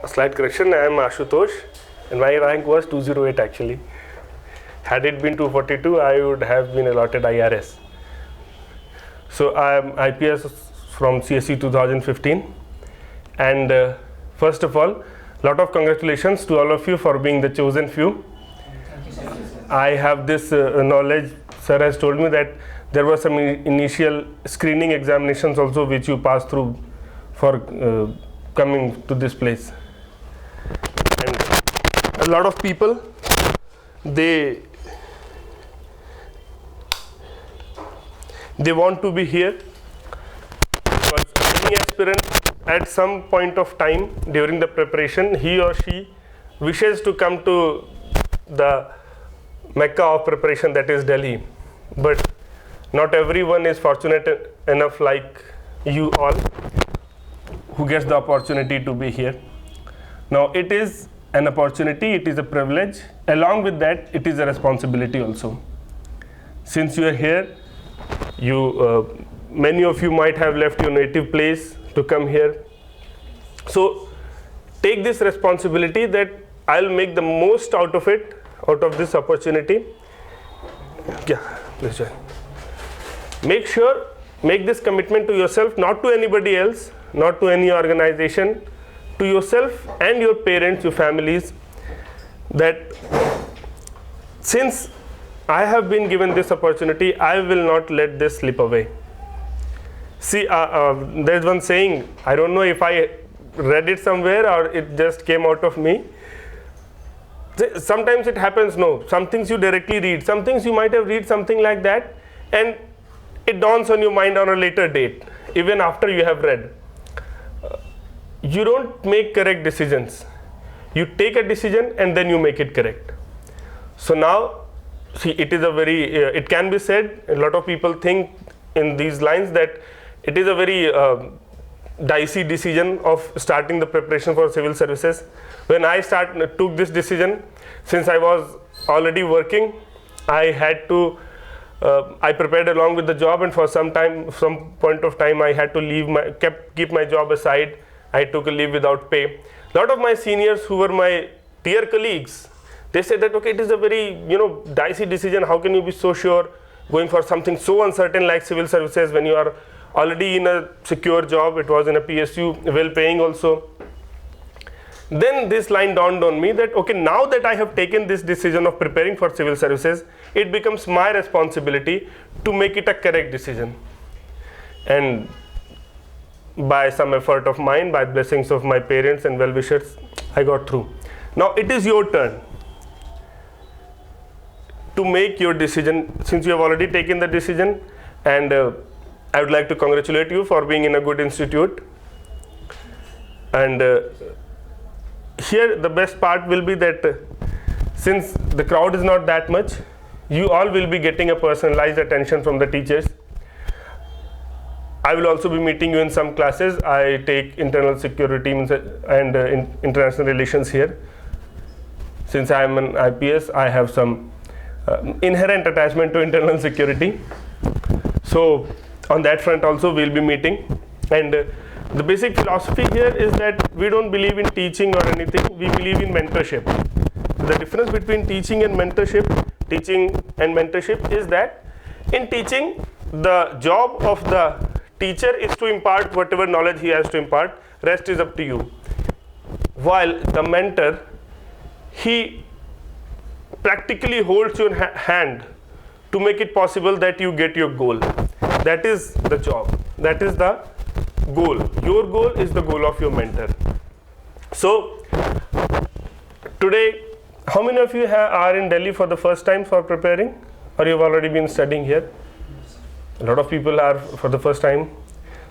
Slight correction, I am Ashutosh and my rank was 208 actually. Had it been 242, I would have been allotted IRS. So I am IPS from CSE 2015, and first of all, lot of congratulations to all of you for being the chosen few. I have this knowledge, sir has told me that there were some initial screening examinations also which you passed through for coming to this place. And a lot of people, they want to be here because any aspirant at some point of time during the preparation, he or she wishes to come to the Mecca of preparation, that is Delhi, but not everyone is fortunate enough like you all who gets the opportunity to be here. Now it is an opportunity, it is a privilege, along with that it is a responsibility also. Since you are here, many of you might have left your native place to come here. So take this responsibility that I'll make the most out of it, out of this opportunity. Yeah, please join. Make this commitment to yourself, not to anybody else, not to any organization, to yourself and your parents, your families, that since I have been given this opportunity, I will not let this slip away. See, there's one saying, I don't know if I read it somewhere or it just came out of me. Sometimes it happens, no, some things you directly read, some things you might have read something like that, and it dawns on your mind on a later date, even after you have read. You don't make correct decisions. You take a decision and then you make it correct. So now, see, it is a very, it can be said, a lot of people think in these lines that it is a very dicey decision of starting the preparation for civil services. When I took this decision, since I was already working, I had to, I prepared along with the job, and for some point of time I had to keep my job aside. I took a leave without pay. A lot of my seniors who were my peer colleagues, they said that, okay, it is a very, dicey decision. How can you be so sure going for something so uncertain like civil services when you are already in a secure job? It was in a PSU, well paying also. Then this line dawned on me that, okay, now that I have taken this decision of preparing for civil services, it becomes my responsibility to make it a correct decision. And by some effort of mine, by blessings of my parents and well-wishers, I got through. Now it is your turn to make your decision, since you have already taken the decision, and I would like to congratulate you for being in a good institute. And here the best part will be that since the crowd is not that much, you all will be getting a personalized attention from the teachers. I will also be meeting you in some classes. I take internal security and international relations here. Since I am an IPS, I have some inherent attachment to internal security. So on that front also we'll be meeting. And the basic philosophy here is that we don't believe in teaching or anything, we believe in mentorship. So the difference between teaching and mentorship is that in teaching, the job of the teacher is to impart whatever knowledge he has to impart, rest is up to you. While the mentor, he practically holds your hand to make it possible that you get your goal. That is the job, that is the goal. Your goal is the goal of your mentor. So today, how many of you are in Delhi for the first time for preparing, or you have already been studying here? A lot of people are for the first time.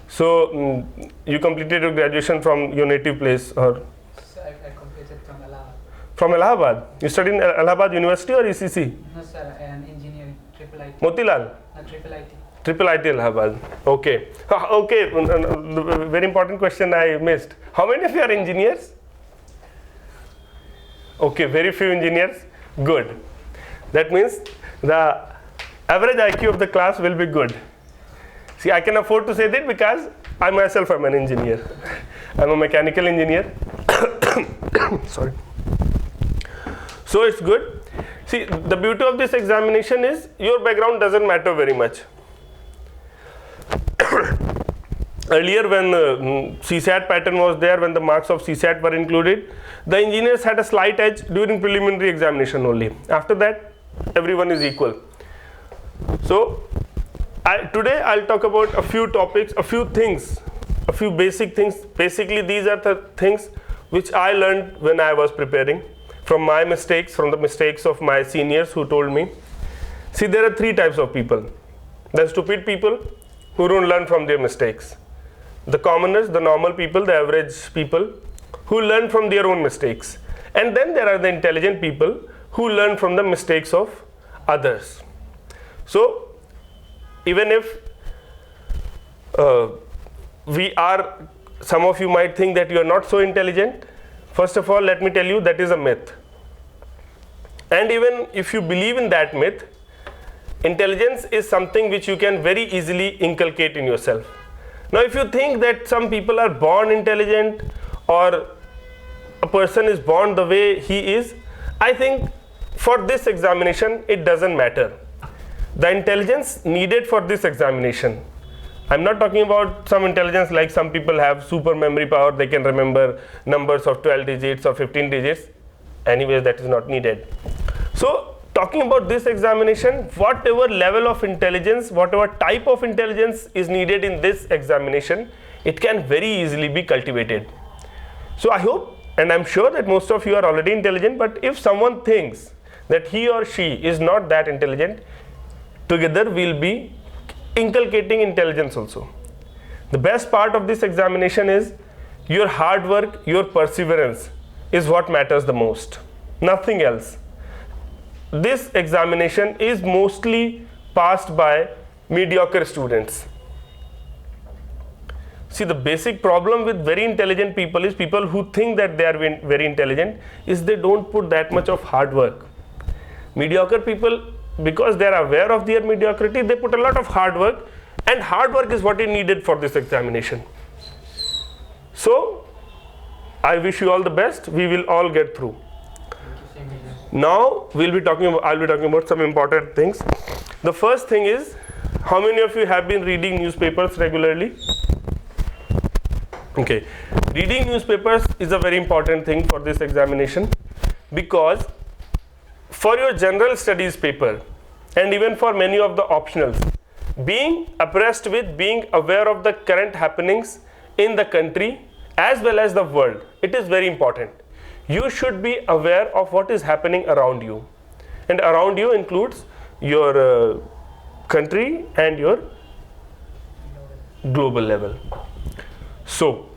So you completed your graduation from your native place, or? Sir, I completed from Allahabad. From Allahabad? You studied in Allahabad University or ECC? No sir, I am engineering, triple IT. Motilal? Triple IT. Triple IT Allahabad. Okay. Okay, very important question I missed. How many of you are engineers? Okay, very few engineers. Good. That means the average IQ of the class will be good. See, I can afford to say that because I myself am an engineer. I'm a mechanical engineer. Sorry. So it's good. See, the beauty of this examination is your background doesn't matter very much. Earlier when CSAT pattern was there, when the marks of CSAT were included, the engineers had a slight edge during preliminary examination only. After that, everyone is equal. So today I'll talk about a few topics, a few things, a few basic things. Basically these are the things which I learned when I was preparing, from my mistakes, from the mistakes of my seniors who told me. See, there are three types of people. The stupid people who don't learn from their mistakes. The commoners, the normal people, the average people who learn from their own mistakes. And then there are the intelligent people who learn from the mistakes of others. So even if some of you might think that you are not so intelligent, first of all, let me tell you that is a myth. And even if you believe in that myth, intelligence is something which you can very easily inculcate in yourself. Now, if you think that some people are born intelligent or a person is born the way he is, I think for this examination it doesn't matter. The intelligence needed for this examination, I'm not talking about some intelligence like some people have super memory power, they can remember numbers of 12 digits or 15 digits. Anyways, that is not needed. So talking about this examination, whatever level of intelligence, whatever type of intelligence is needed in this examination, it can very easily be cultivated. So I hope and I'm sure that most of you are already intelligent, but if someone thinks that he or she is not that intelligent, together we'll be inculcating intelligence also. The best part of this examination is your hard work, your perseverance is what matters the most, nothing else. This examination is mostly passed by mediocre students. See, the basic problem with very intelligent people is people who think that they are very intelligent is they don't put that much of hard work. Mediocre people, because they are aware of their mediocrity, they put a lot of hard work, and hard work is what is needed for this examination. So I wish you all the best. We will all get through. Now I'll be talking about some important things. The first thing is, how many of you have been reading newspapers regularly? Okay, reading newspapers is a very important thing for this examination, because for your general studies paper and even for many of the optionals, being abreast with, being aware of the current happenings in the country as well as the world, it is very important. You should be aware of what is happening around you, and around you includes your country and your global level. So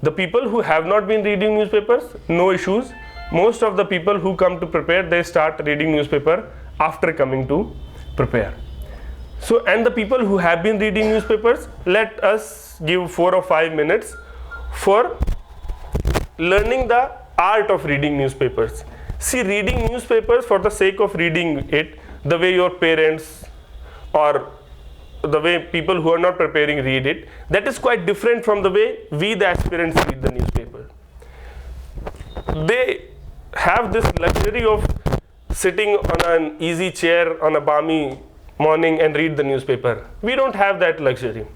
the people who have not been reading newspapers, no issues. Most of the people who come to prepare, they start reading newspaper after coming to prepare. So, and the people who have been reading newspapers, let us give 4 or 5 minutes for learning the art of reading newspapers. See, reading newspapers for the sake of reading it, the way your parents or the way people who are not preparing read it, that is quite different from the way we the aspirants read the newspaper. They have this luxury of sitting on an easy chair on a balmy morning and read the newspaper. We don't have that luxury.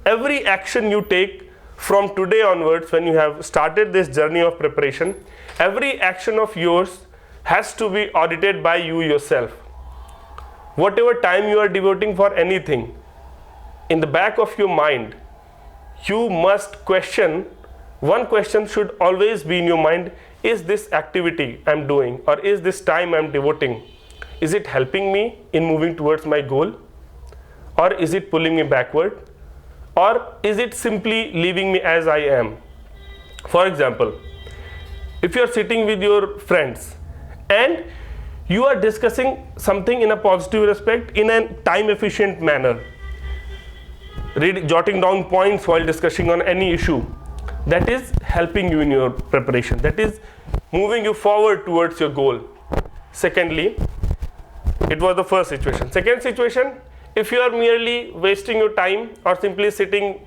Every action you take from today onwards, when you have started this journey of preparation, every action of yours has to be audited by you yourself. Whatever time you are devoting for anything, in the back of your mind, you must question. One question should always be in your mind: is this activity I'm doing, or is this time I'm devoting, is it helping me in moving towards my goal, or is it pulling me backward, or is it simply leaving me as I am? For example, if you are sitting with your friends and you are discussing something in a positive respect, in a time efficient manner, jotting down points while discussing on any issue, that is helping you in your preparation, that is moving you forward towards your goal. Secondly, it was the first situation. Second situation, if you are merely wasting your time or simply sitting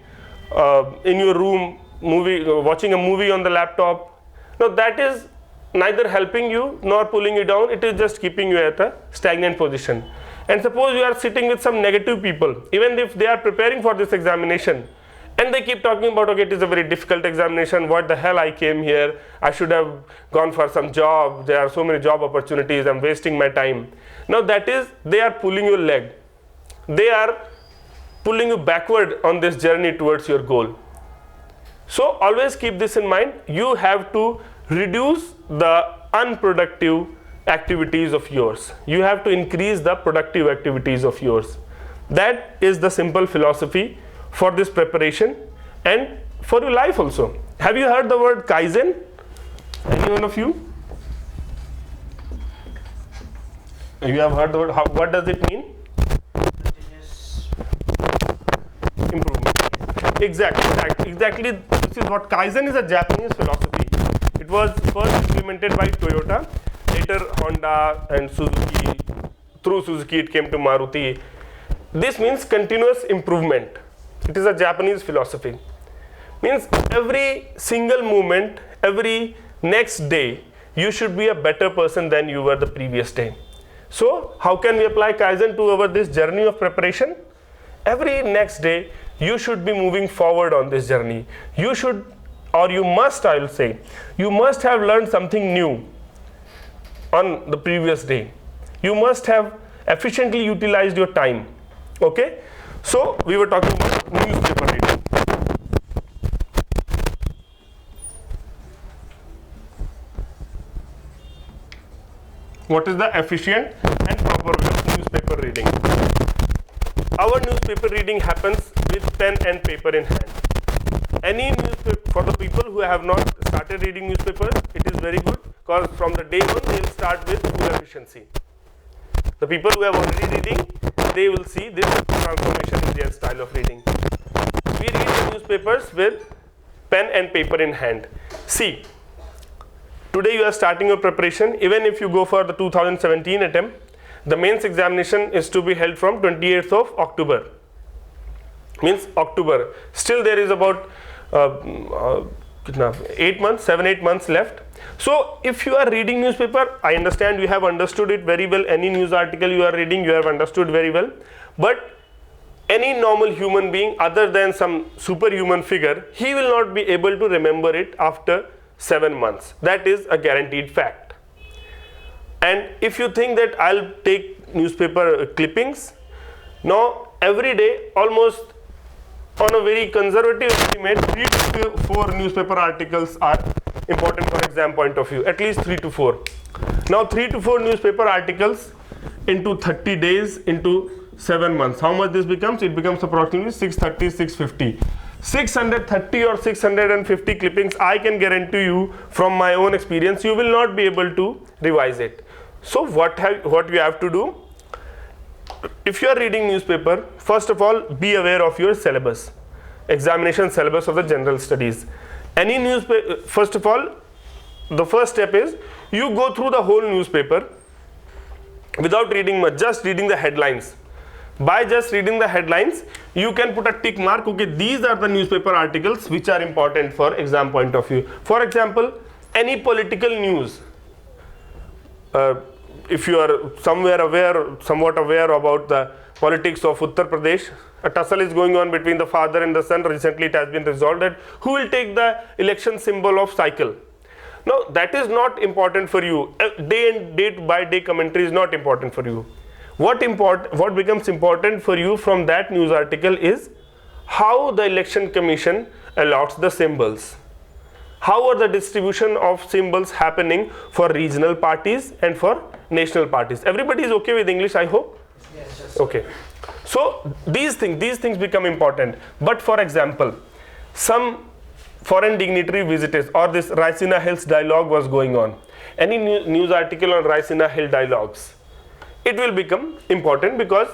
in your room watching a movie on the laptop, now that is neither helping you nor pulling you down, it is just keeping you at a stagnant position. And suppose you are sitting with some negative people, even if they are preparing for this examination, and they keep talking about, okay, it is a very difficult examination, what the hell I came here, I should have gone for some job, there are so many job opportunities, I'm wasting my time. Now that is, they are pulling your leg, they are pulling you backward on this journey towards your goal. So always keep this in mind, you have to reduce the unproductive activities of yours, you have to increase the productive activities of yours. That is the simple philosophy for this preparation and for your life also. Have you heard the word Kaizen? Any one of you? You have heard the word, what does it mean? Improvement. Exactly. This is what Kaizen is, a Japanese philosophy. It was first implemented by Toyota, later Honda and Suzuki. Through Suzuki it came to Maruti. This means continuous improvement. It is a Japanese philosophy. Means every single moment, every next day, you should be a better person than you were the previous day. So how can we apply Kaizen to this journey of preparation? Every next day, you should be moving forward on this journey. You should, or you must, I will say, you must have learned something new on the previous day. You must have efficiently utilized your time. Okay? So we were talking about newspaper reading. What is the efficient and proper way of newspaper reading? Our newspaper reading happens with pen and paper in hand. Any newspaper, for the people who have not started reading newspapers, it is very good because from the day one they will start with full efficiency. The people who have already reading, they will see this transformation in their style of reading. We read the newspapers with pen and paper in hand. See, today you are starting your preparation. Even if you go for the 2017 attempt, the mains examination is to be held from 28th of October. Means October. Still there is about 7-8 months left. So if you are reading newspaper, I understand you have understood it very well. Any news article you are reading, you have understood very well. But any normal human being other than some superhuman figure, he will not be able to remember it after 7 months. That is a guaranteed fact. And if you think that I'll take newspaper clippings, now every day almost on a very conservative estimate 3 to 4 newspaper articles are important for exam point of view, at least 3 to 4. Now 3 to 4 newspaper articles into 30 days into 7 months. How much this becomes? It becomes approximately 630, 650. 630 or 650 clippings, I can guarantee you from my own experience, you will not be able to revise it. So what you have to do? If you are reading newspaper, first of all, be aware of your syllabus, examination syllabus of the general studies. Any newspaper, first of all, the first step is you go through the whole newspaper without reading much, just reading the headlines. By just reading the headlines, you can put a tick mark, okay, these are the newspaper articles which are important for exam point of view. For example, any political news, if you are somewhat aware about the politics of Uttar Pradesh, a tussle is going on between the father and the son. Recently it has been resolved that who will take the election symbol of cycle. Now that is not important for you. Day by day commentary is not important for you. What becomes important for you from that news article is how the election commission allots the symbols. How are the distribution of symbols happening for regional parties and for national parties? Everybody is okay with English, I hope? Yes. Okay. So these things become important. But for example, some foreign dignitary visitors, or this Raisina Hills dialogue was going on. Any news article on Raisina Hill dialogues, it will become important because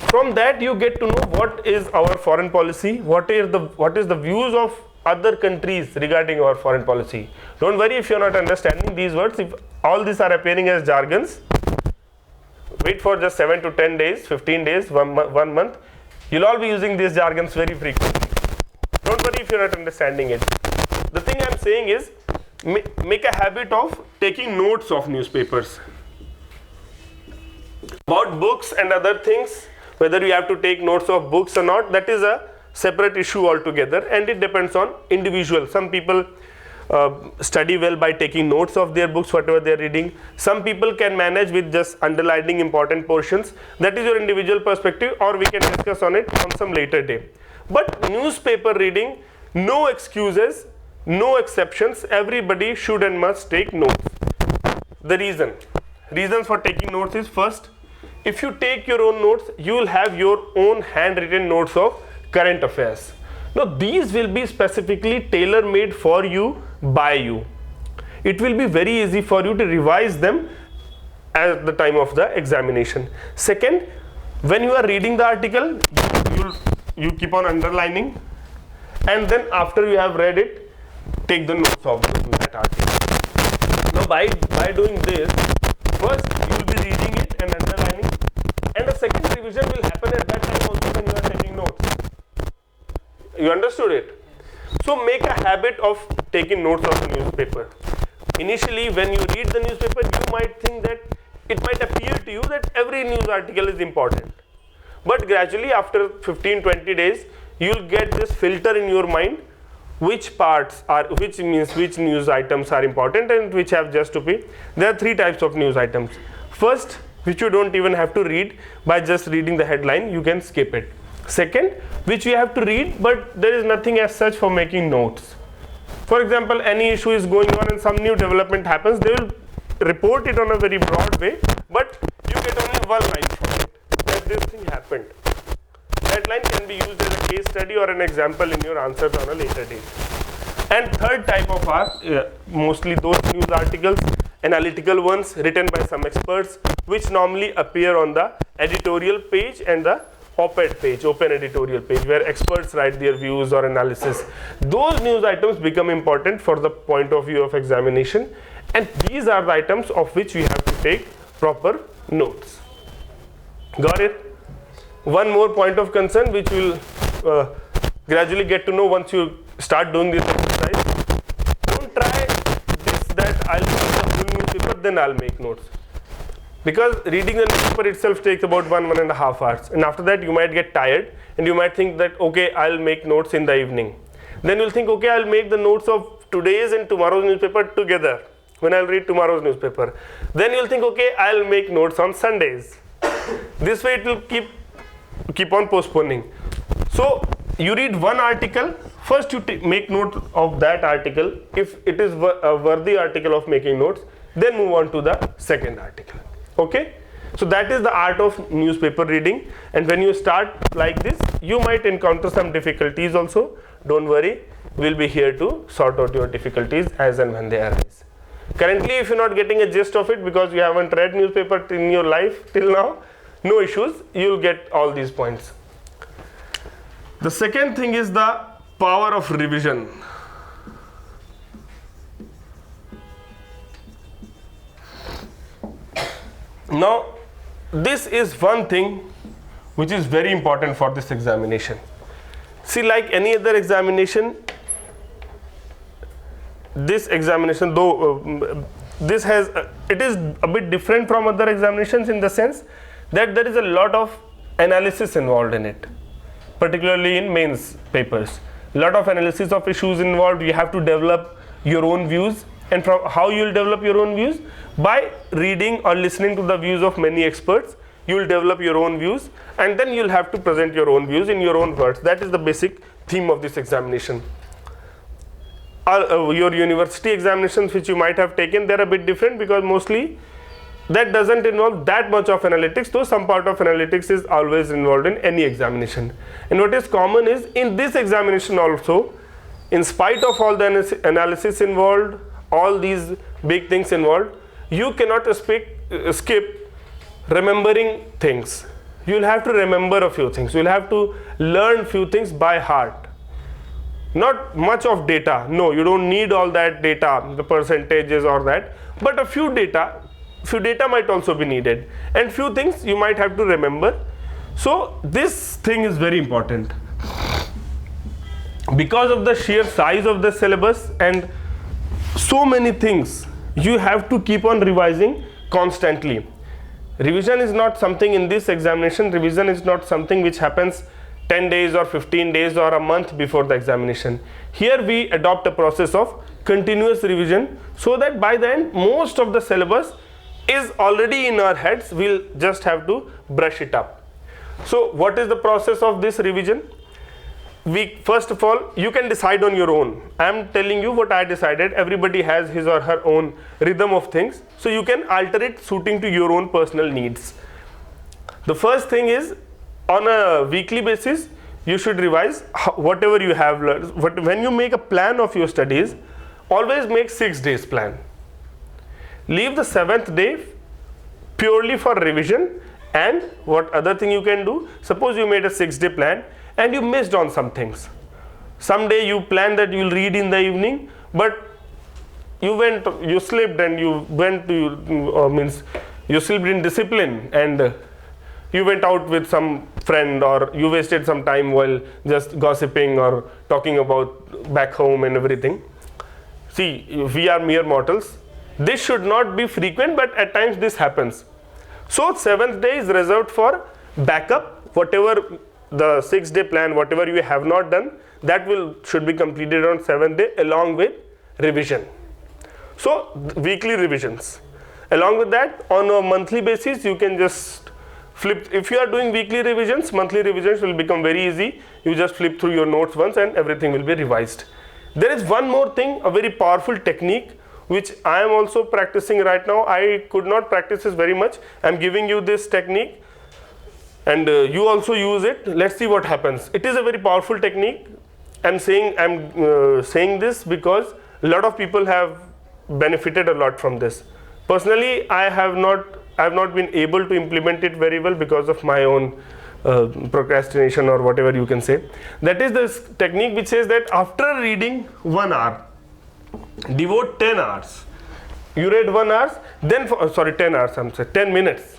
from that you get to know what is our foreign policy, what is the views of other countries regarding our foreign policy. Don't worry if you are not understanding these words. If all these are appearing as jargons, wait for just 7 to 10 days, 15 days, 1 month. You'll all be using these jargons very frequently. Don't worry if you're not understanding it. The thing I'm saying is, make a habit of taking notes of newspapers. About books and other things, whether you have to take notes of books or not, that is a separate issue altogether, and it depends on individual. Some people study well by taking notes of their books, whatever they are reading. Some people can manage with just underlining important portions. That is your individual perspective, or we can discuss on it on some later day. But newspaper reading, no excuses, no exceptions. Everybody should and must take notes. The reasons for taking notes is, first, if you take your own notes, you will have your own handwritten notes of current affairs. Now these will be specifically tailor-made for you by you. It will be very easy for you to revise them at the time of the examination. Second, when you are reading the article, you keep on underlining, and then after you have read it, take the notes of that article. Now by doing this, first you will be reading it and underlining, and the second revision will happen at that time also when you are taking notes. You understood it? So make a habit of taking notes of the newspaper. Initially, when you read the newspaper, you might think that it might appear to you that every news article is important. But gradually, after 15-20 days, you will get this filter in your mind, which news items are important and which have just to be. There are 3 types of news items. First, which you don't even have to read, by just reading the headline, you can skip it. Second, which you have to read, but there is nothing as such for making notes. For example, any issue is going on and some new development happens, they will report it on a very broad way, but you get only one line from it, that this thing happened. That line can be used as a case study or an example in your answers on a later date. And third type of are mostly those news articles, analytical ones written by some experts, which normally appear on the editorial page and the op-ed page, open editorial page, where experts write their views or analysis. Those news items become important for the point of view of examination, and these are the items of which we have to take proper notes. Got it? One more point of concern which we will gradually get to know once you start doing this exercise. Don't try this, that I'll read the full newspaper, then I'll make notes. Because reading the newspaper itself takes about 1.5 hours, and after that you might get tired and you might think that, okay, I'll make notes in the evening. Then you'll think, okay, I'll make the notes of today's and tomorrow's newspaper together when I'll read tomorrow's newspaper. Then you'll think, okay, I'll make notes on Sundays. This way it will keep on postponing. So you read one article, first you make note of that article if it is a worthy article of making notes, then move on to the second article. Okay, so that is the art of newspaper reading, and when you start like this, you might encounter some difficulties also. Don't worry, we'll be here to sort out your difficulties as and when they arise. Currently, if you're not getting a gist of it because you haven't read newspaper in your life till now, no issues, you'll get all these points. The second thing is the power of revision. Now, this is one thing which is very important for this examination. See, like any other examination, this examination, though it is a bit different from other examinations in the sense that there is a lot of analysis involved in it, particularly in mains papers. A lot of analysis of issues involved. You have to develop your own views, and from how you will develop your own views? By reading or listening to the views of many experts, you will develop your own views, and then you will have to present your own views in your own words. That is the basic theme of this examination. Your university examinations which you might have taken, they are a bit different because mostly that doesn't involve that much of analytics, though some part of analytics is always involved in any examination. And what is common is in this examination also, in spite of all the analysis involved, all these big things involved, you cannot skip remembering things. You will have to remember a few things. You will have to learn few things by heart. Not much of data. No, you don't need all that data, the percentages or that, but a few data few data might also be needed, and few things you might have to remember. So this thing is very important. Because of the sheer size of the syllabus and so many things, you have to keep on revising constantly. Revision is not something in this examination, revision is not something which happens 10 days or 15 days or a month before the examination. Here we adopt a process of continuous revision, so that by the end most of the syllabus is already in our heads, we'll just have to brush it up. So what is the process of this revision? First of all, you can decide on your own. I am telling you what I decided. Everybody has his or her own rhythm of things, so you can alter it suiting to your own personal needs. The first thing is, on a weekly basis, you should revise whatever you have learned. When you make a plan of your studies, always make 6 days plan. Leave the 7th day purely for revision. And what other thing you can do, suppose you made a 6-day plan and you missed on some things. Someday you planned that you will read in the evening, but you slipped and you went to, you slipped in discipline, and you went out with some friend, or you wasted some time while just gossiping or talking about back home and everything. See, we are mere mortals. This should not be frequent, but at times this happens. So 7th day is reserved for backup. Whatever the 6-day plan, whatever you have not done, that should be completed on 7th day along with revision. So weekly revisions. Along with that, on a monthly basis, you can just flip. If you are doing weekly revisions, monthly revisions will become very easy. You just flip through your notes once and everything will be revised. There is one more thing, a very powerful technique, which I am also practicing right now. I could not practice this very much. I am giving you this technique, and you also use it. Let's see what happens. It is a very powerful technique. I'm saying this because a lot of people have benefited a lot from this. Personally, I have not been able to implement it very well because of my own procrastination, or whatever you can say. That is this technique which says that after reading 1 hour, devote 10 hours. You read 1 hour, then 10 hours, 10 minutes.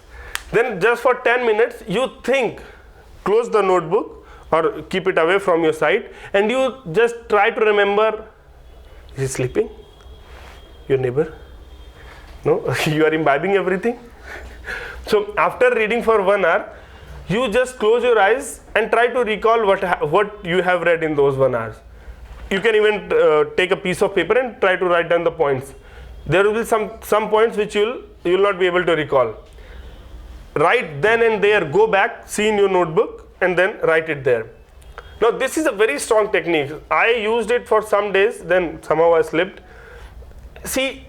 Then just for 10 minutes, you think, close the notebook or keep it away from your sight, and you just try to remember, is he sleeping? Your neighbor? No? You are imbibing everything? So after reading for 1 hour, you just close your eyes and try to recall what you have read in those 1 hour. You can even take a piece of paper and try to write down the points. There will be some points which you will not be able to recall. Write then and there, go back, see in your notebook, and then write it there. Now this is a very strong technique. I used it for some days, then somehow I slipped. See,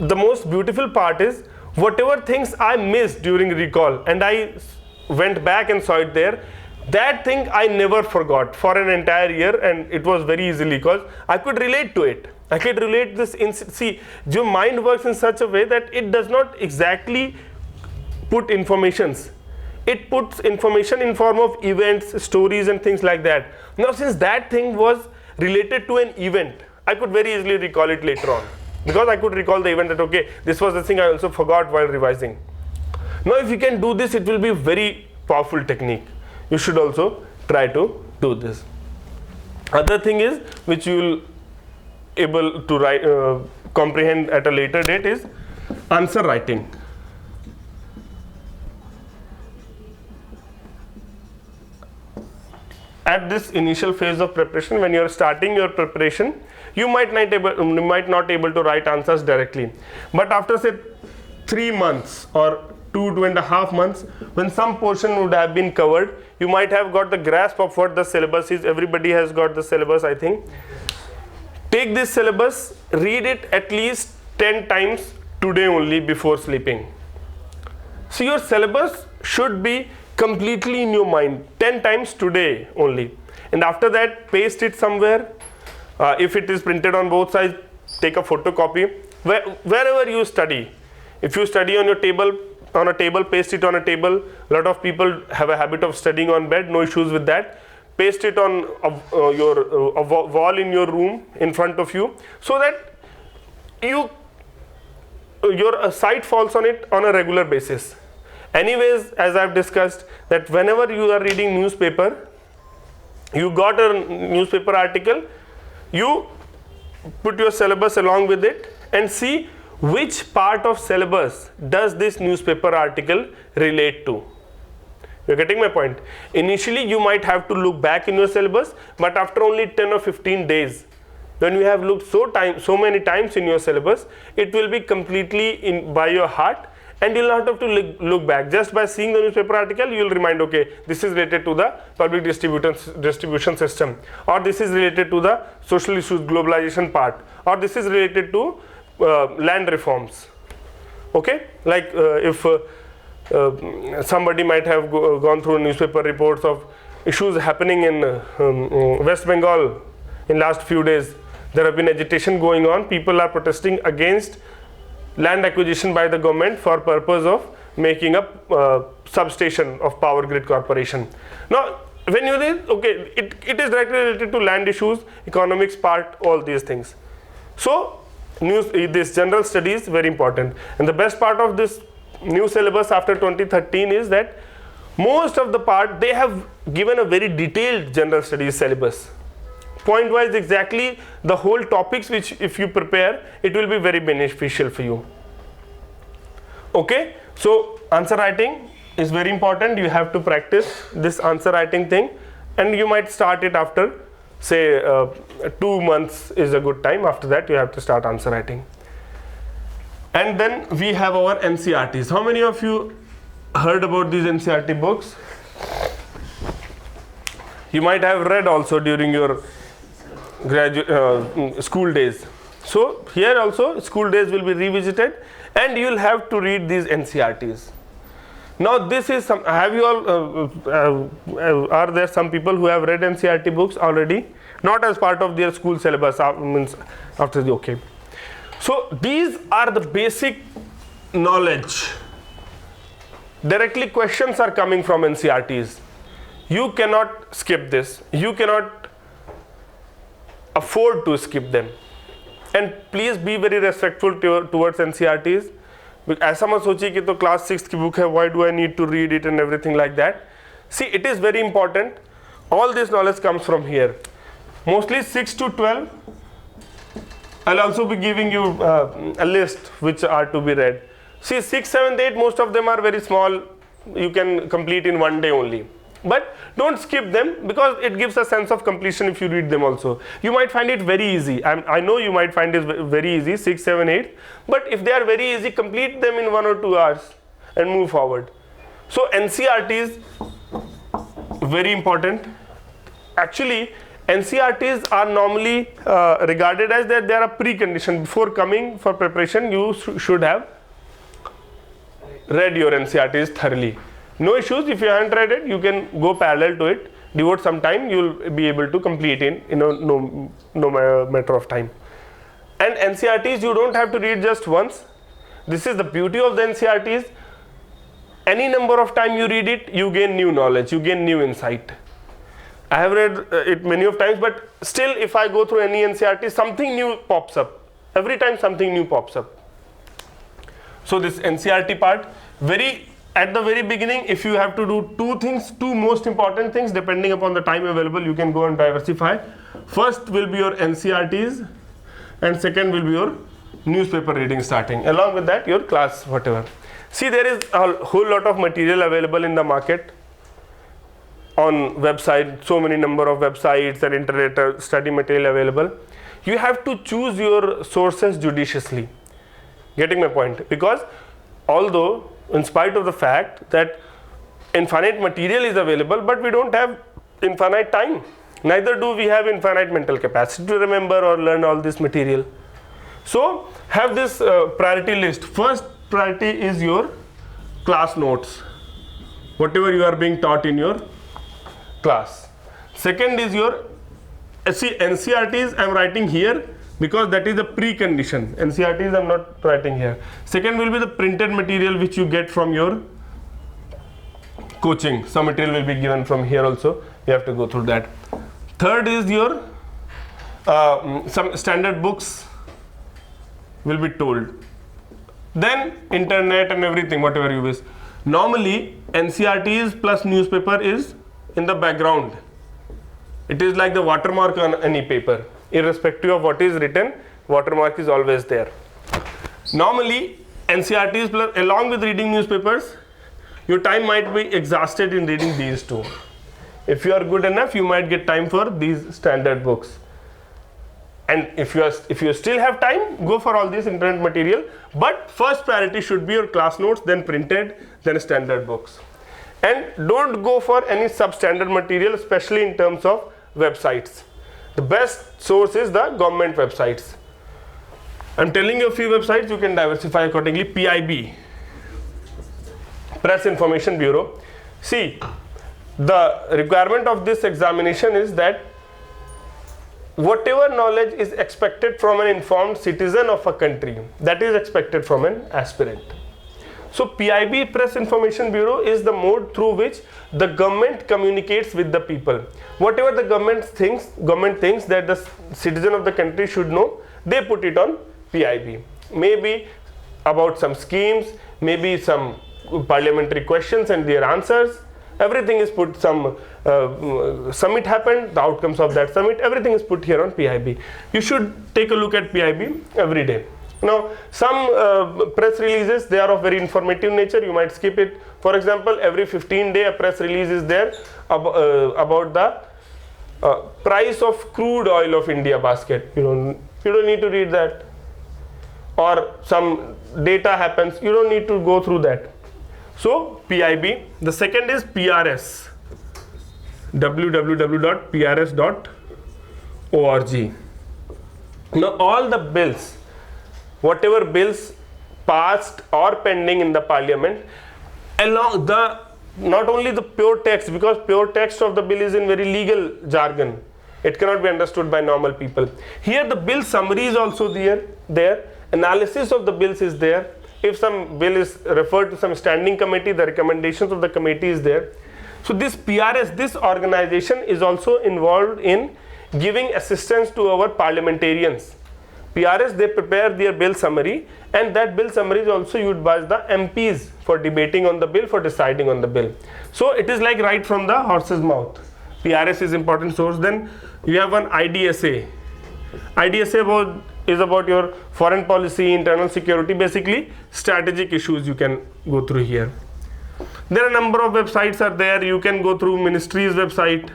the most beautiful part is, whatever things I missed during recall and I went back and saw it there, that thing I never forgot for an entire year, and it was very easily because I could relate to it. I could relate this. See, your mind works in such a way that it does not exactly put informations. It puts information in form of events, stories and things like that. Now since that thing was related to an event, I could very easily recall it later on, because I could recall the event that, okay, this was the thing I also forgot while revising. Now if you can do this, it will be a very powerful technique. You should also try to do this. Other thing is, which you will able to write, comprehend at a later date, is answer writing. At this initial phase of preparation, when you are starting your preparation, you might not able to write answers directly. But after say 3 months or 2.5 months, when some portion would have been covered, you might have got the grasp of what the syllabus is. Everybody has got the syllabus, I think. Take this syllabus, read it at least 10 times today only before sleeping. So your syllabus should be completely in your mind 10 times today only, and after that paste it somewhere. If it is printed on both sides, take a photocopy. Wherever you study, if you study on a table, paste it on a table. A lot of people have a habit of studying on bed, no issues with that. Paste it on a wall in your room in front of you, so that your sight falls on it on a regular basis. Anyways, as I've discussed, that whenever you are reading newspaper, you got a newspaper article, you put your syllabus along with it and see which part of syllabus does this newspaper article relate to. You're getting my point? Initially you might have to look back in your syllabus, but after only 10 or 15 days, when you have looked so many times in your syllabus, it will be completely by your heart, and you'll not have to look back. Just by seeing the newspaper article, you'll remind, okay, this is related to the public distribution system, or this is related to the social issues, globalization part, or this is related to land reforms. Okay, like if somebody might have gone through newspaper reports of issues happening in West Bengal in last few days. There have been agitation going on. People are protesting against land acquisition by the government for purpose of making a substation of Power Grid Corporation. Now, when you read, okay, it is directly related to land issues, economics part, all these things. So, this general study is very important. And the best part of this new syllabus after 2013 is that most of the part, they have given a very detailed general studies syllabus. Point wise, exactly the whole topics which if you prepare, it will be very beneficial for you. Okay, so answer writing is very important. You have to practice this answer writing thing, and you might start it after say 2 months is a good time. After that you have to start answer writing. And then we have our NCERTs. How many of you heard about these NCERT books? You might have read also during your school days. So here also school days will be revisited, and you will have to read these NCERTs. Now this is some, have you all are there some people who have read NCERT books already, not as part of their school syllabus, means after the, okay. So these are the basic knowledge. Directly questions are coming from NCERTs. You cannot skip this. You cannot afford to skip them. And please be very respectful towards NCERTs. ऐसा मत सोचिए कि तो class 6th की book है, why do I need to read it and everything like that. See, it is very important. All this knowledge comes from here. Mostly 6 to 12. I'll also be giving you a list which are to be read. See, 6, 7, 8, most of them are very small. You can complete in one day only. But don't skip them, because it gives a sense of completion if you read them also. You might find it very easy. I know you might find it very easy, 6, 7, 8. But if they are very easy, complete them in 1 or 2 hours and move forward. So NCERTs, very important. Actually, NCERTs are normally regarded as that they are a precondition. Before coming for preparation, you should have read your NCERTs thoroughly. No issues. If you haven't read it, you can go parallel to it, devote some time, you'll be able to complete in no matter of time. And NCERTs, you don't have to read just once. This is the beauty of the NCERTs. Any number of time you read it, you gain new knowledge, you gain new insight. I have read it many of times, but still if I go through any NCERT, something new pops up. Every time something new pops up. So this NCERT part, at the very beginning, if you have to do two most important things, depending upon the time available, you can go and diversify. First will be your NCERTs, and second will be your newspaper reading starting. Along with that, your class, whatever. See, there is a whole lot of material available in the market on website, so many number of websites and internet study material available. You have to choose your sources judiciously. Getting my point? Because although in spite of the fact that infinite material is available, but we don't have infinite time. Neither do we have infinite mental capacity to remember or learn all this material. So have this priority list. First priority is your class notes, whatever you are being taught in your class. Second is your NCERTs. I am writing here because that is a precondition. NCERTs I am not writing here. Second will be the printed material which you get from your coaching. Some material will be given from here also. You have to go through that. Third is your some standard books will be told. then internet and everything, whatever you wish. Normally NCERTs plus newspaper is in the background. It is like the watermark on any paper. Irrespective of what is written, watermark is always there. Normally NCERTs plus, along with reading newspapers, your time might be exhausted in reading these two. If you are good enough, you might get time for these standard books. And if you still have time, go for all this internet material. But first priority should be your class notes, then printed, then standard books. And don't go for any substandard material, especially in terms of websites. The best source is the government websites. I'm telling you a few websites, you can diversify accordingly. PIB, Press Information Bureau. See, the requirement of this examination is that whatever knowledge is expected from an informed citizen of a country, that is expected from an aspirant. So PIB, Press Information Bureau, is the mode through which the government communicates with the people. Whatever the government thinks that the citizen of the country should know, they put it on PIB. Maybe about some schemes, maybe some parliamentary questions and their answers. Everything is put, some summit happened, the outcomes of that summit, everything is put here on PIB. You should take a look at PIB every day. Now, some press releases, they are of very informative nature, you might skip it. For example, every 15 days a press release is there about the price of crude oil of India basket. You don't need to read that. Or some data happens, you don't need to go through that. So PIB. The second is PRS, www.prs.org. Now all the bills, whatever bills passed or pending in the parliament, along the not only the pure text, because pure text of the bill is in very legal jargon, it cannot be understood by normal people. Here the bill summary is also there, analysis of the bills is there. If some bill is referred to some standing committee, the recommendations of the committee is there. So this PRS, this organization is also involved in giving assistance to our parliamentarians. PRS, they prepare their bill summary, and that bill summary is also used by the MPs for debating on the bill, for deciding on the bill. So it is like right from the horse's mouth. PRS is important source. Then you have one IDSA. IDSA is about your foreign policy, internal security, basically strategic issues you can go through here. There are a number of websites are there. You can go through ministry's website.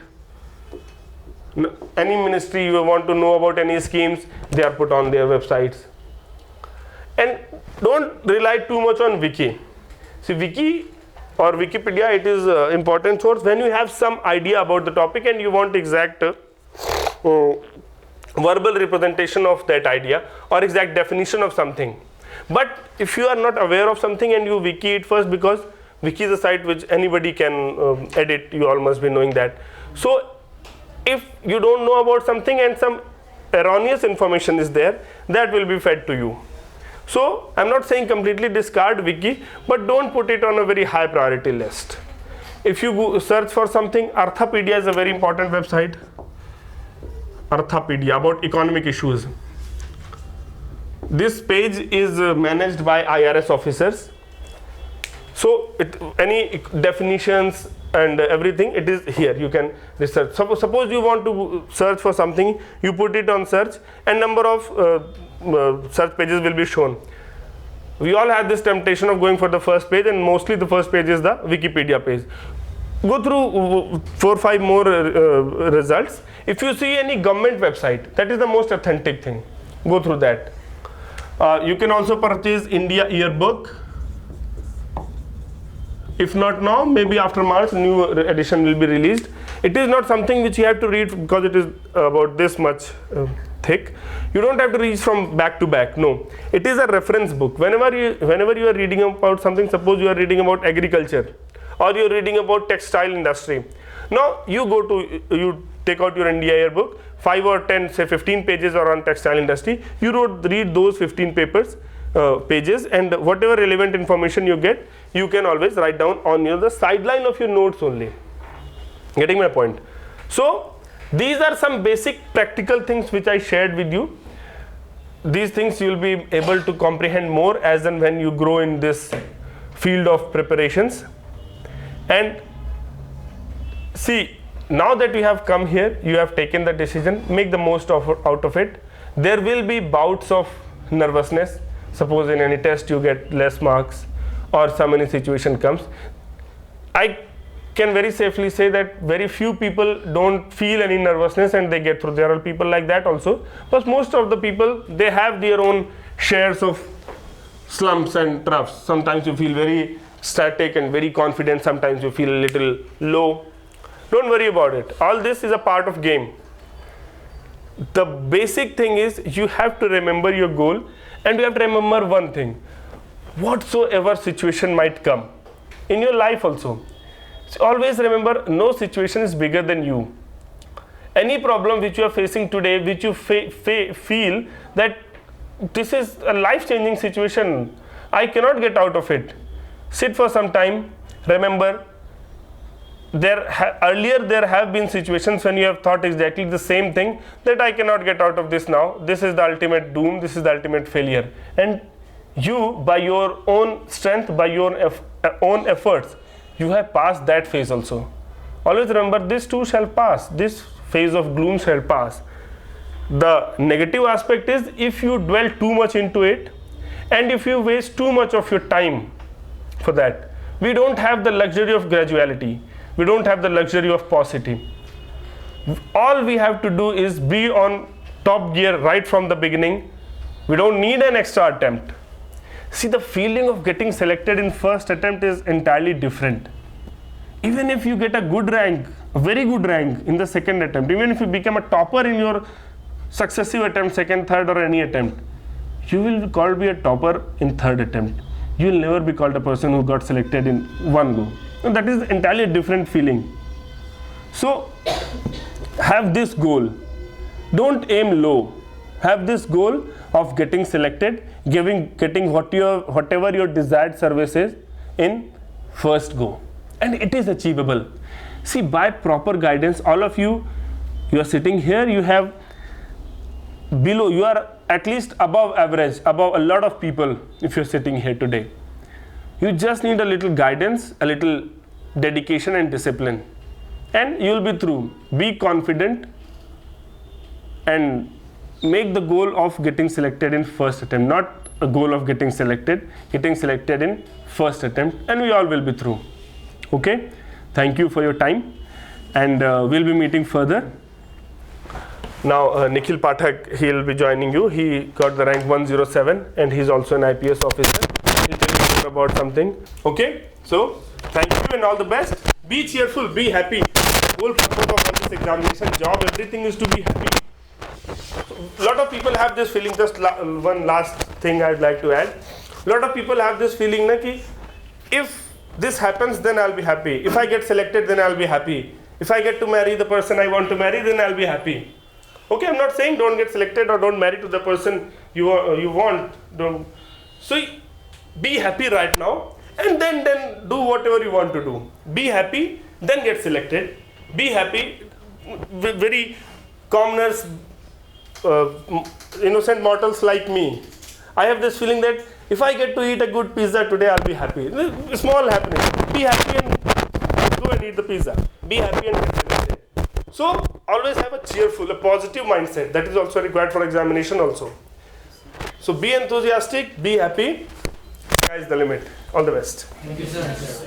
Any ministry you want to know about any schemes, they are put on their websites. And don't rely too much on wiki. See, wiki or Wikipedia, it is an important source when you have some idea about the topic and you want exact verbal representation of that idea or exact definition of something. But if you are not aware of something and you wiki it first, because wiki is a site which anybody can edit, you all must be knowing that. So if you don't know about something and some erroneous information is there, that will be fed to you. So I'm not saying completely discard wiki, but don't put it on a very high priority list. If you go search for something, Arthapedia is a very important website. Arthapedia, about economic issues. This page is managed by IRS officers. So any definitions and everything, it is here. You can research. Suppose you want to search for something, you put it on search, and number of search pages will be shown. We all have this temptation of going for the first page, and mostly the first page is the Wikipedia page. Go through 4 or 5 more results. If you see any government website, that is the most authentic thing. Go through that. You can also purchase India Yearbook. If not now, maybe after March, new edition will be released. It is not something which you have to read because it is about this much thick. You don't have to read from back to back. No, it is a reference book. Whenever you are reading about something, suppose you are reading about agriculture, or you are reading about textile industry. Now you take out your India Yearbook, 5 or 10, say 15 pages are on textile industry. You read those 15 pages, and whatever relevant information you get, you can always write down on the sideline of your notes only. Getting my point? So these are some basic practical things which I shared with you. these things you will be able to comprehend more as and when you grow in this field of preparations. And see, now that you have come here, you have taken the decision, make the most out of it. There will be bouts of nervousness. Suppose in any test you get less marks or some any situation comes. I can very safely say that very few people don't feel any nervousness and they get through. There are people like that also, but most of the people, they have their own shares of slumps and troughs. Sometimes you feel very static and very confident, sometimes you feel a little low. Don't worry about it. All this is a part of game. The basic thing is you have to remember your goal, and you have to remember one thing: whatsoever situation might come in your life also, so always remember, no situation is bigger than you. Any problem which you are facing today, which you feel that this is a life-changing situation, I cannot get out of it, sit for some time. Remember, earlier there have been situations when you have thought exactly the same thing, that I cannot get out of this now, this is the ultimate doom, this is the ultimate failure. And you, by your own strength, by your own efforts, you have passed that phase also. Always remember, this too shall pass, this phase of gloom shall pass. The negative aspect is if you dwell too much into it and if you waste too much of your time for that. We don't have the luxury of graduality. We don't have the luxury of paucity. All we have to do is be on top gear right from the beginning. We don't need an extra attempt. See, the feeling of getting selected in first attempt is entirely different. Even if you get a good rank, a very good rank in the second attempt, even if you become a topper in your successive attempt, second, third or any attempt, you will be called a topper in third attempt. You will never be called a person who got selected in one go. And that is entirely a different feeling. So have this goal. Don't aim low. Have this goal of getting selected, getting whatever your desired service is in first go. And it is achievable. See, by proper guidance, all of you are sitting here, you have below, you are at least above average, above a lot of people if you're sitting here today. You just need a little guidance, a little dedication and discipline, and you'll be through. Be confident and make the goal of getting selected in first attempt, not a goal of getting selected in first attempt, and we all will be through. Okay, thank you for your time, and we'll be meeting further. Now Nikhil Pathak, he'll be joining you. He got the rank 107 and he's also an IPS officer. He'll tell you more about something. Okay, so thank you and all the best. Be cheerful, be happy. The whole purpose of all this examination, job, everything is to be happy. A lot of people have this feeling, just one last thing I'd like to add. A lot of people have this feeling that if this happens, then I'll be happy. If I get selected, then I'll be happy. If I get to marry the person I want to marry, then I'll be happy. Okay, I'm not saying don't get selected or don't marry to the person you want. Don't. So be happy right now, and then do whatever you want to do. Be happy, then get selected. Be happy. Very commoners, innocent mortals like me, I have this feeling that if I get to eat a good pizza today, I'll be happy. Small happiness. Be happy and go and eat the pizza. Be happy and get selected. So always have a cheerful, a positive mindset. That is also required for examination also. So be enthusiastic, be happy. Sky is the limit. All the best. Thank you, sir.